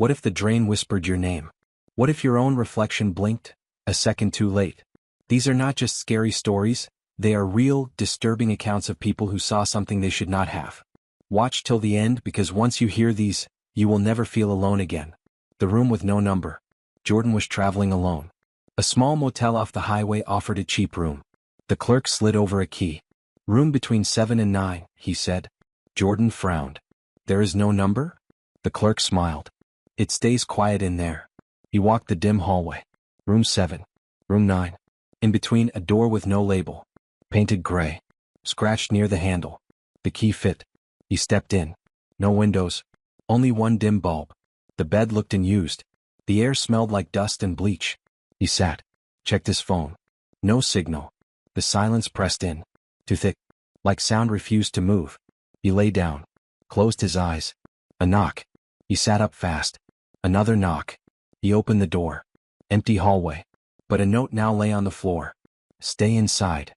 What if the drain whispered your name? What if your own reflection blinked a second too late? These are not just scary stories, they are real, disturbing accounts of people who saw something they should not have. Watch till the end, because once you hear these, you will never feel alone again. The room with no number. Jordan was traveling alone. A small motel off the highway offered a cheap room. The clerk slid over a key. Room between 7 and 9, he said. Jordan frowned. There is no number? The clerk smiled. It stays quiet in there. He walked the dim hallway. Room 7. Room 9. In between, a door with no label. Painted gray. Scratched near the handle. The key fit. He stepped in. No windows. Only one dim bulb. The bed looked unused. The air smelled like dust and bleach. He sat. Checked his phone. No signal. The silence pressed in. Too thick. Like sound refused to move. He lay down. Closed his eyes. A knock. He sat up fast. Another knock. He opened the door. Empty hallway. But a note now lay on the floor. Stay inside.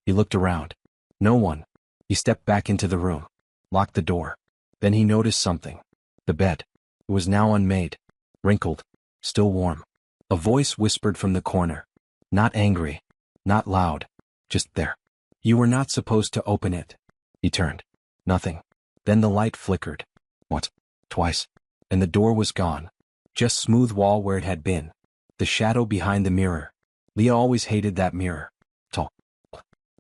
He looked around. No one. He stepped back into the room. Locked the door. Then he noticed something. The bed. It was now unmade. Wrinkled. Still warm. A voice whispered from the corner. Not angry. Not loud. Just there. You were not supposed to open it. He turned. Nothing. Then the light flickered. Once. Twice. And the door was gone. Just smooth wall where it had been. The shadow behind the mirror. Leah always hated that mirror. Tall.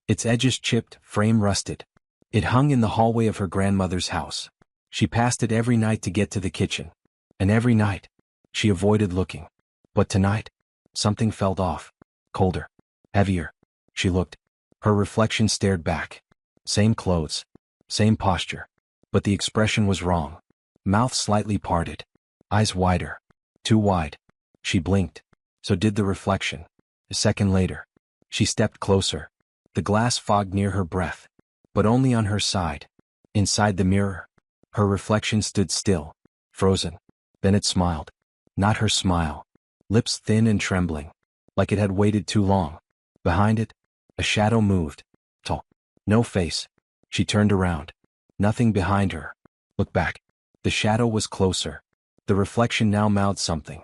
Its edges chipped, frame rusted. It hung in the hallway of her grandmother's house. She passed it every night to get to the kitchen. And every night, she avoided looking. But tonight, something felt off. Colder. Heavier. She looked. Her reflection stared back. Same clothes. Same posture. But the expression was wrong. Mouth slightly parted. Eyes wider. Too wide. She blinked. So did the reflection. A second later. She stepped closer. The glass fogged near her breath. But only on her side. Inside the mirror. Her reflection stood still. Frozen. Then it smiled. Not her smile. Lips thin and trembling. Like it had waited too long. Behind it, a shadow moved. Tall. No face. She turned around. Nothing behind her. Look back. The shadow was closer. The reflection now mouthed something.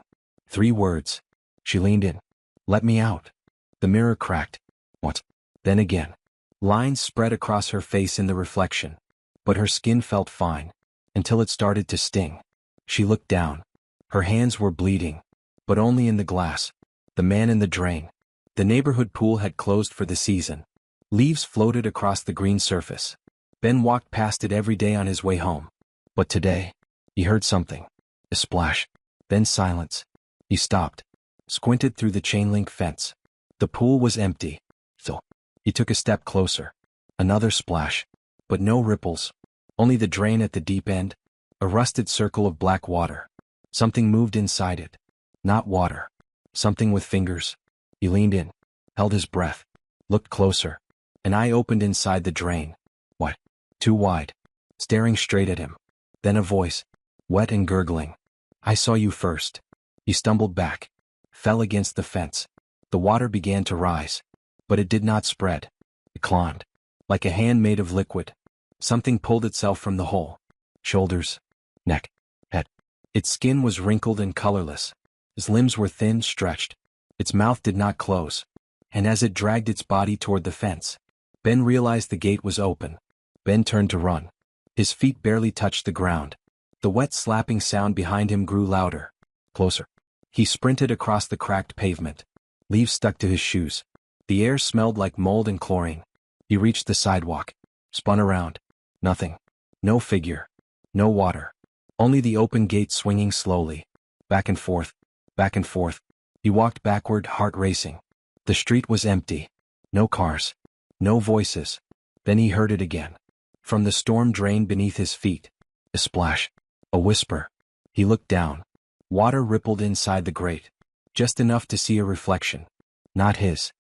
3 words. She leaned in. Let me out. The mirror cracked. Once. Then again. Lines spread across her face in the reflection. But her skin felt fine. Until it started to sting. She looked down. Her hands were bleeding. But only in the glass. The man in the drain. The neighborhood pool had closed for the season. Leaves floated across the green surface. Ben walked past it every day on his way home. But today, he heard something. A splash. Then silence. He stopped. Squinted through the chain-link fence. The pool was empty. So, he took a step closer. Another splash. But no ripples. Only the drain at the deep end. A rusted circle of black water. Something moved inside it. Not water. Something with fingers. He leaned in. Held his breath. Looked closer. An eye opened inside the drain. What? Too wide. Staring straight at him. Then a voice. Wet and gurgling. I saw you first. He stumbled back. Fell against the fence. The water began to rise. But it did not spread. It climbed. Like a hand made of liquid. Something pulled itself from the hole. Shoulders. Neck. Head. Its skin was wrinkled and colorless. His limbs were thin, stretched. Its mouth did not close. And as it dragged its body toward the fence, Ben realized the gate was open. Ben turned to run. His feet barely touched the ground. The wet slapping sound behind him grew louder. Closer. He sprinted across the cracked pavement. Leaves stuck to his shoes. The air smelled like mold and chlorine. He reached the sidewalk. Spun around. Nothing. No figure. No water. Only the open gate swinging slowly. Back and forth. Back and forth. He walked backward, heart racing. The street was empty. No cars. No voices. Then he heard it again. From the storm drain beneath his feet. A splash. A whisper. He looked down. Water rippled inside the grate. Just enough to see a reflection. Not his.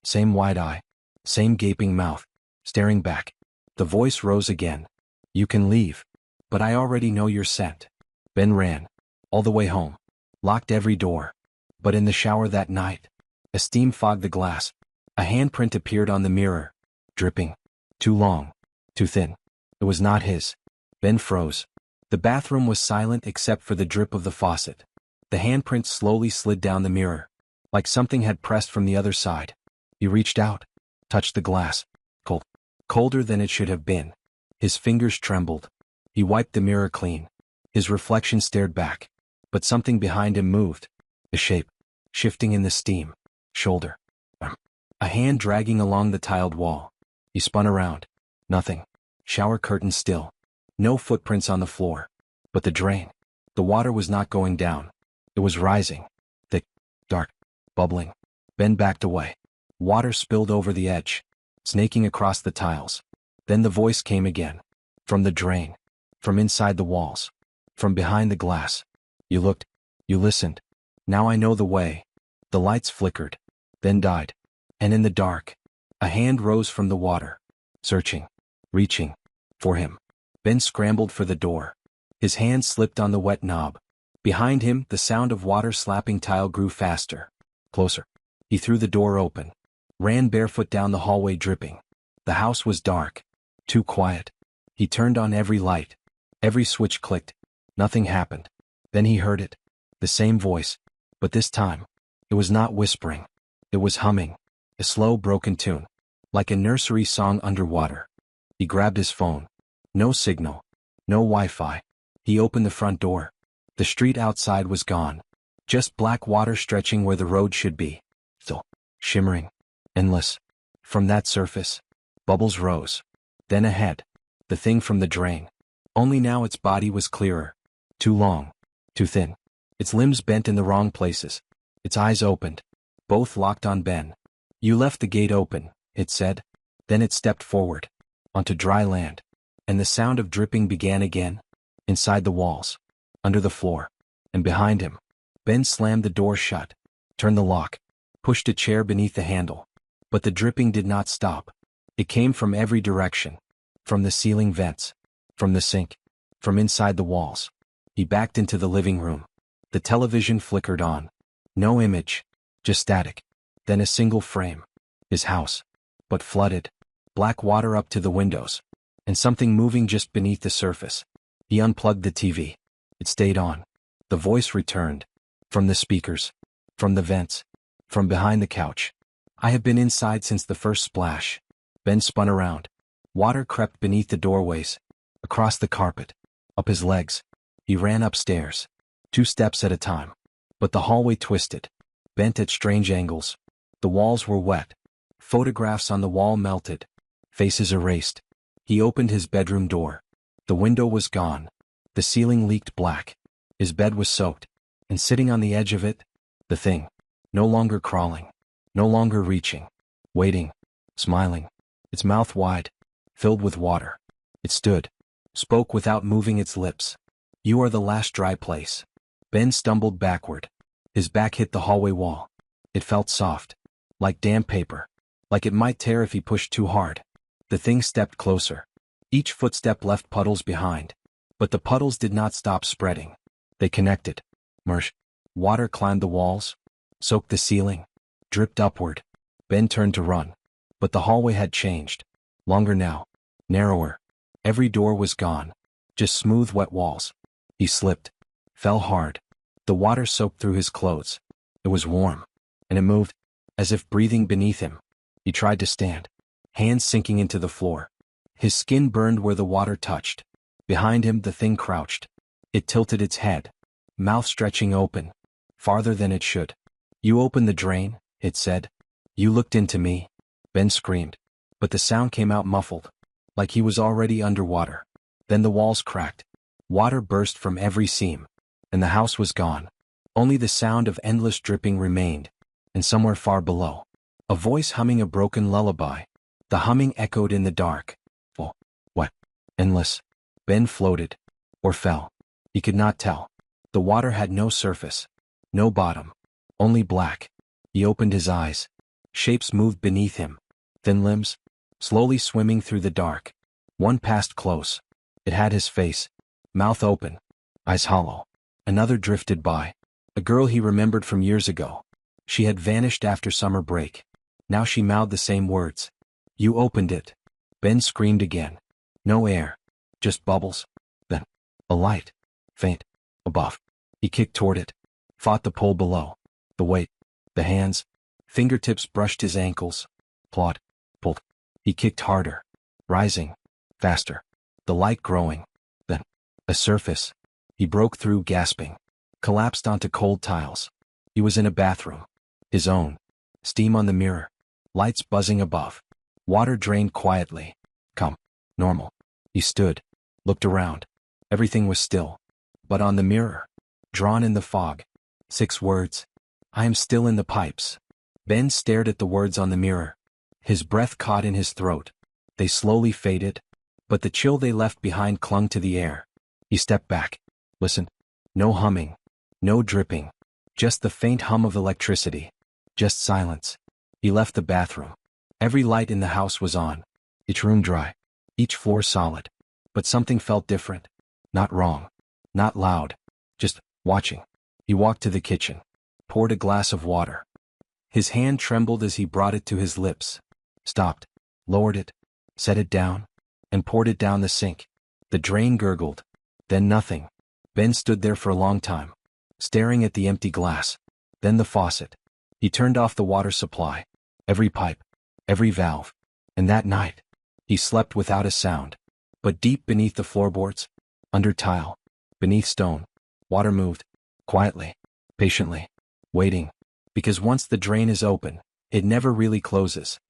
Same wide eye. Same gaping mouth. Staring back. The voice rose again. You can leave. But I already know your scent. Ben ran. All the way home. Locked every door. But in the shower that night, a steam fogged the glass. A handprint appeared on the mirror. Dripping. Too long. Too thin. It was not his. Ben froze. The bathroom was silent except for the drip of the faucet. The handprint slowly slid down the mirror, like something had pressed from the other side. He reached out, touched the glass. Cold. Colder than it should have been. His fingers trembled. He wiped the mirror clean. His reflection stared back. But something behind him moved. A shape. Shifting in the steam. Shoulder. A hand dragging along the tiled wall. He spun around. Nothing. Shower curtain still. No footprints on the floor. But the drain. The water was not going down. It was rising. Thick. Dark. Bubbling. Ben backed away. Water spilled over the edge, snaking across the tiles. Then the voice came again. From the drain. From inside the walls. From behind the glass. You looked. You listened. Now I know the way. The lights flickered. Then died. And in the dark, a hand rose from the water. Searching. Reaching. For him. Ben scrambled for the door. His hand slipped on the wet knob. Behind him, the sound of water slapping tile grew faster. Closer. He threw the door open. Ran barefoot down the hallway dripping. The house was dark. Too quiet. He turned on every light. Every switch clicked. Nothing happened. Then he heard it. The same voice. But this time, it was not whispering. It was humming. A slow, broken tune. Like a nursery song underwater. He grabbed his phone. No signal. No Wi-Fi. He opened the front door. The street outside was gone. Just black water stretching where the road should be. Still. Shimmering. Endless. From that surface, bubbles rose. Then ahead, the thing from the drain. Only now its body was clearer. Too long. Too thin. Its limbs bent in the wrong places. Its eyes opened. Both locked on Ben. You left the gate open, it said. Then it stepped forward. Onto dry land. And the sound of dripping began again. Inside the walls. Under the floor. And behind him. Ben slammed the door shut. Turned the lock. Pushed a chair beneath the handle. But the dripping did not stop. It came from every direction. From the ceiling vents. From the sink. From inside the walls. He backed into the living room. The television flickered on. No image. Just static. Then a single frame. His house. But flooded. Black water up to the windows. And something moving just beneath the surface. He unplugged the TV. It stayed on. The voice returned. From the speakers. From the vents. From behind the couch. I have been inside since the first splash. Ben spun around. Water crept beneath the doorways. Across the carpet. Up his legs. He ran upstairs. 2 steps at a time. But the hallway twisted. Bent at strange angles. The walls were wet. Photographs on the wall melted. Faces erased. He opened his bedroom door. The window was gone. The ceiling leaked black. His bed was soaked. And sitting on the edge of it, the thing. No longer crawling. No longer reaching. Waiting. Smiling. Its mouth wide. Filled with water. It stood. Spoke without moving its lips. You are the last dry place. Ben stumbled backward. His back hit the hallway wall. It felt soft. Like damp paper. Like it might tear if he pushed too hard. The thing stepped closer. Each footstep left puddles behind. But the puddles did not stop spreading. They connected. Merged. Water climbed the walls. Soaked the ceiling. Dripped upward. Ben turned to run. But the hallway had changed. Longer now. Narrower. Every door was gone. Just smooth wet walls. He slipped. Fell hard. The water soaked through his clothes. It was warm. And it moved. As if breathing beneath him. He tried to stand. Hands sinking into the floor. His skin burned where the water touched. Behind him the thing crouched. It tilted its head. Mouth stretching open. Farther than it should. You opened the drain, it said. You looked into me. Ben screamed. But the sound came out muffled. Like he was already underwater. Then the walls cracked. Water burst from every seam. And the house was gone. Only the sound of endless dripping remained. And somewhere far below, a voice humming a broken lullaby. The humming echoed in the dark. Oh, what? Endless. Ben floated. Or fell. He could not tell. The water had no surface. No bottom. Only black. He opened his eyes. Shapes moved beneath him. Thin limbs. Slowly swimming through the dark. One passed close. It had his face. Mouth open. Eyes hollow. Another drifted by. A girl he remembered from years ago. She had vanished after summer break. Now she mouthed the same words. You opened it. Ben screamed again. No air. Just bubbles. Then, A light. Faint. Above. He kicked toward it. Fought the pull below. The weight. The hands. Fingertips brushed his ankles. Clawed. Pulled. He kicked harder. Rising. Faster. The light growing. Then. A surface. He broke through, gasping. Collapsed onto cold tiles. He was in a bathroom. His own. Steam on the mirror. Lights buzzing above. Water drained quietly. Come. Normal. He stood. Looked around. Everything was still. But on the mirror, drawn in the fog, 6 words. I am still in the pipes. Ben stared at the words on the mirror. His breath caught in his throat. They slowly faded, but the chill they left behind clung to the air. He stepped back. Listened. No humming. No dripping. Just the faint hum of electricity. Just silence. He left the bathroom. Every light in the house was on. Each room dry. Each floor solid. But something felt different. Not wrong. Not loud. Just watching. He walked to the kitchen. Poured a glass of water. His hand trembled as he brought it to his lips. Stopped. Lowered it. Set it down. And poured it down the sink. The drain gurgled. Then nothing. Ben stood there for a long time, staring at the empty glass. Then the faucet. He turned off the water supply. Every pipe. Every valve. And that night, he slept without a sound. But deep beneath the floorboards, under tile, beneath stone, water moved. Quietly. Patiently. Waiting. Because once the drain is open, it never really closes.